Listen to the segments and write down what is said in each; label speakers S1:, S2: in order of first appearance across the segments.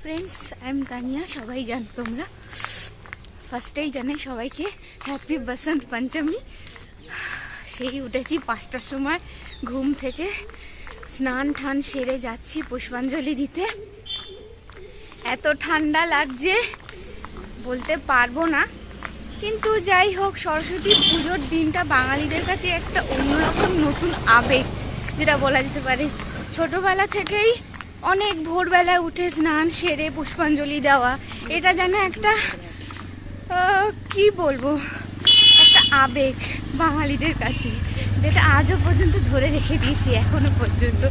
S1: Friends, I am Tania. সবাই জানো, তোমরা ফার্স্টেই জানাই সবাইকে হ্যাপি বসন্ত পঞ্চমী। সেই উঠেছি 5টার সময় ঘুম থেকে, স্নান টান সেরে যাচ্ছি পুষ্পাঞ্জলি দিতে। এত ঠান্ডা লাগছে বলতে পারবো না, কিন্তু যাই হোক, সরস্বতী পুজোর দিনটা বাঙালিদের কাছে একটা অন্যরকম নতুন আবেগ, যেটা বলা যেতে পারে। ছোটোবেলা থেকেই অনেক ভোরবেলায় উঠে স্নান সেরে পুষ্পাঞ্জলি দেওয়া, এটা যেন একটা কি বলবো, একটা আবেগ বাঙালিদের কাছে, যেটা আজও পর্যন্ত ধরে রেখে দিয়েছি এখনো পর্যন্ত।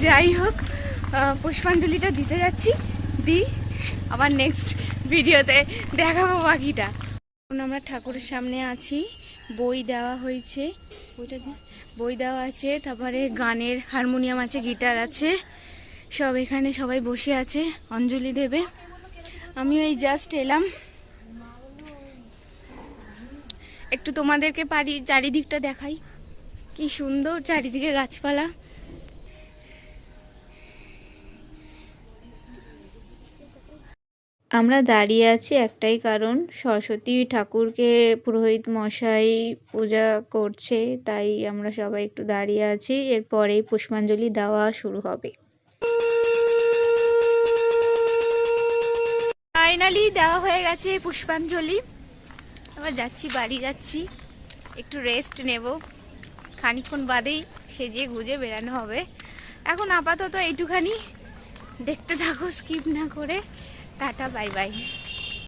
S1: যাই হোক, পুষ্পাঞ্জলিটা দিতে যাচ্ছি, আবার নেক্সট ভিডিওতে দেখাবো বাকিটা। এখন আমরা ঠাকুরের সামনে আছি, বই দেওয়া হয়েছে, বই দেওয়া আছে, তারপরে গানের হারমোনিয়াম আছে, গিটার আছে, সব এখানে সবাই বসে আছে, অঞ্জলি দেবে। আমিও এই জাস্ট এলাম, একটু তোমাদেরকে চারিদিকটা দেখাই, কি সুন্দর চারিদিকে গাছপালা।
S2: আমরা দাঁড়িয়ে আছি একটাই কারণ, সরস্বতী ঠাকুরকে পুরোহিত মশাই পূজা করছে, তাই আমরা সবাই একটু দাঁড়িয়ে আছি। এরপরেই পুষ্পাঞ্জলি দেওয়া শুরু হবে।
S1: ফাইনালি দেওয়া হয়ে গেছে পুষ্পাঞ্জলি। আবার যাচ্ছি, বাড়ি যাচ্ছি, একটু রেস্ট নেব, খানিকক্ষণ বাদেই সেজে গুজে বেরানো হবে। এখন আপাতত এইটুখানি, দেখতে থাকো স্কিপ না করে। Tata, bye bye.